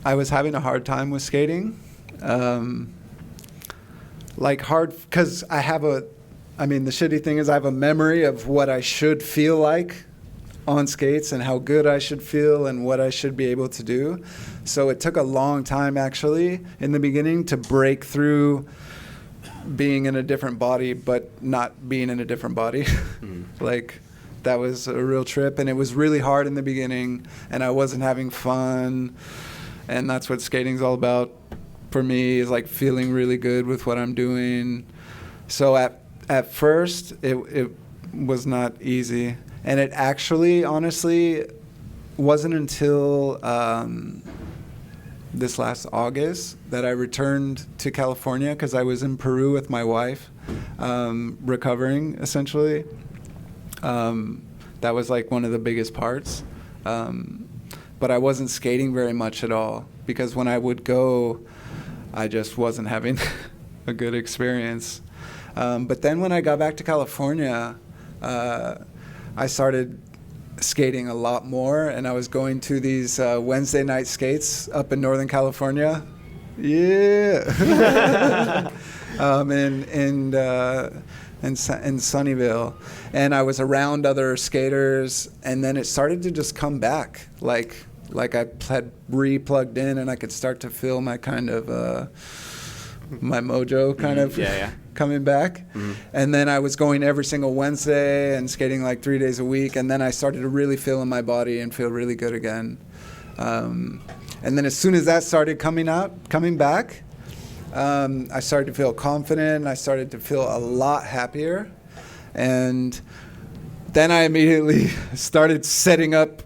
I was having a hard time with skating. Like hard, because the shitty thing is I have a memory of what I should feel like on skates and how good I should feel and what I should be able to do. So it took a long time actually in the beginning to break through being in a different body but not being in a different body. Like that was a real trip, and it was really hard in the beginning, and I wasn't having fun, and that's what skating's all about for me, is like feeling really good with what I'm doing. So at first it was not easy, and it actually honestly wasn't until this last August that I returned to California, because I was in Peru with my wife, recovering essentially. That was like one of the biggest parts. But I wasn't skating very much at all, because when I would go, I just wasn't having a good experience. But then when I got back to California, I started skating a lot more, and I was going to these Wednesday night skates up in Northern California. Yeah. In Sunnyvale, and I was around other skaters, and then it started to just come back, like I had re-plugged in, and I could start to feel my kind of my mojo kind of coming back. And then I was going every single Wednesday and skating like 3 days a week, and then I started to really feel in my body and feel really good again. And then as soon as that started coming back, I started to feel confident. I started to feel a lot happier. And then I immediately started setting up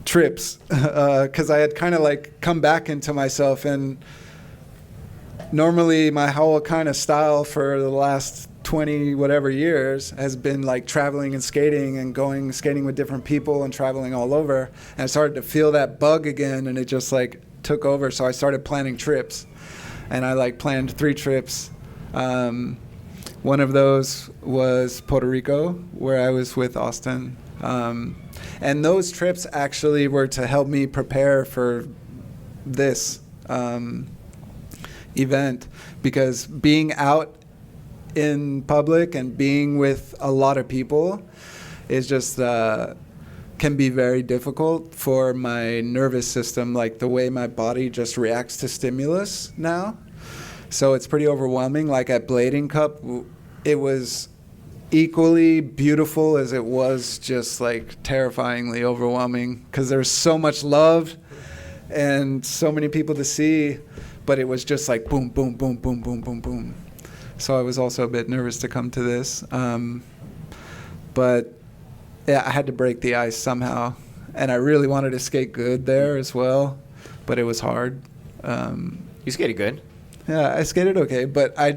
trips, because I had kind of like come back into myself. And normally my whole kind of style for the last 20 whatever years has been like traveling and skating and going skating with different people and traveling all over. And I started to feel that bug again, and it just like took over. So I started planning trips. And I like planned 3 trips. One of those was Puerto Rico, where I was with Austin. And those trips actually were to help me prepare for this event, because being out in public and being with a lot of people is just can be very difficult for my nervous system, like the way my body just reacts to stimulus now. So it's pretty overwhelming. Like at Blading Cup, it was equally beautiful as it was just like terrifyingly overwhelming, because there's so much love and so many people to see, but it was just like boom, boom, boom, boom, boom, boom, boom. So I was also a bit nervous to come to this. But yeah, I had to break the ice somehow, and I really wanted to skate good there as well, but it was hard. You skated good? Yeah, I skated okay, but I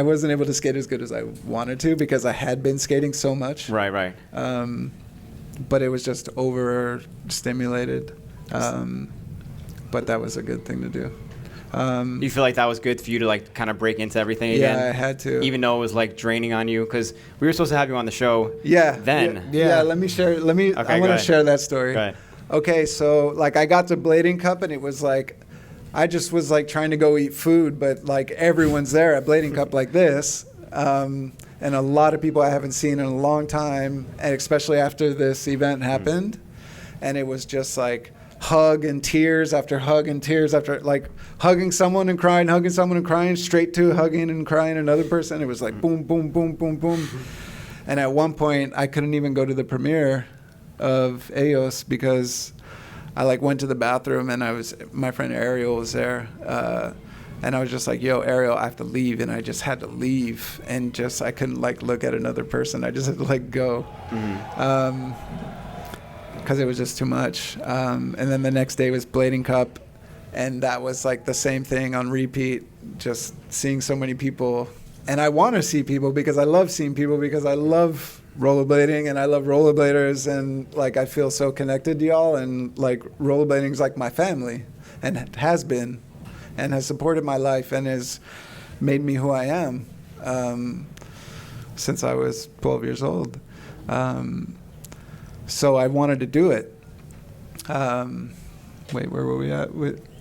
wasn't able to skate as good as I wanted to, because I had been skating so much. Right. But it was just overstimulated. But that was a good thing to do. You feel like that was good for you to like kind of break into everything again? Yeah, I had to. Even though it was like draining on you, because we were supposed to have you on the show. Yeah. Then. Yeah. Let me share. Okay, I want to share that story. Go ahead. Okay, so like I got to Blading Cup, and it was like I just was like trying to go eat food, but like everyone's there at Blading Cup like this, and a lot of people I haven't seen in a long time, and especially after this event happened, and it was just like hug and tears after hug and tears after, like hugging someone and crying, straight to hugging and crying another person. It was like boom, boom, boom, boom, boom. And at one point I couldn't even go to the premiere of Eos because I like went to the bathroom, and my friend Ariel was there, and I was just like, yo, Ariel, I have to leave. And I just had to leave, and just I couldn't like look at another person. I just had to like go. Because it was just too much. And then the next day was Blading Cup, and that was like the same thing on repeat, just seeing so many people. And I want to see people because I love seeing people, because I love rollerblading and I love rollerbladers, and like I feel so connected to y'all, and like rollerblading is like my family, and it has been, and has supported my life, and has made me who I am since I was 12 years old. So I wanted to do it. Wait, where were we at?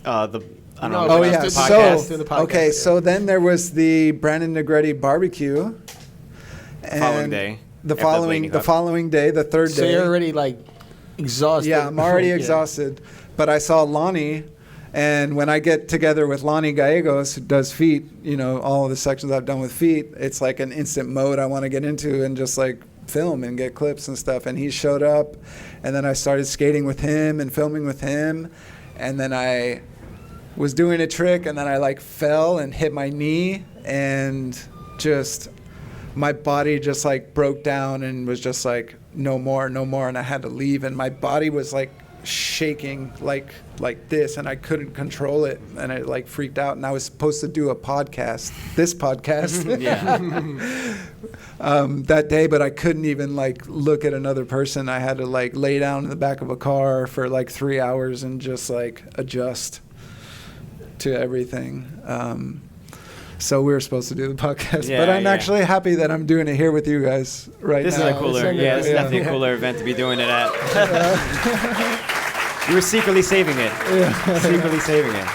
I don't No, know. Oh but yeah. that's So the podcast, doing the podcast, okay. yeah. So then there was the Brandon Negretti barbecue. Following day. The After the Blading Cup. following day, the third So day. you're already like exhausted. Yeah, I'm already Yeah. exhausted. But I saw Lonnie, and when I get together with Lonnie Gallegos, who does feet, you know, all of the sections I've done with feet, it's like an instant mode I want to get into and just like film and get clips and stuff. And he showed up, and then I started skating with him and filming with him, and then I was doing a trick, and then I like fell and hit my knee, and just my body just like broke down and was just like no more, and I had to leave, and my body was like shaking like this, and I couldn't control it, and I like freaked out, and I was supposed to do this podcast that day, but I couldn't even like look at another person. I had to like lay down in the back of a car for like 3 hours and just like adjust to everything. So we were supposed to do the podcast, Yeah, but I'm yeah. actually happy that I'm doing it here with you guys right This now. is a cooler, Yeah, this is yeah. definitely a cooler event to be doing it at. You were secretly saving it. Secretly saving it.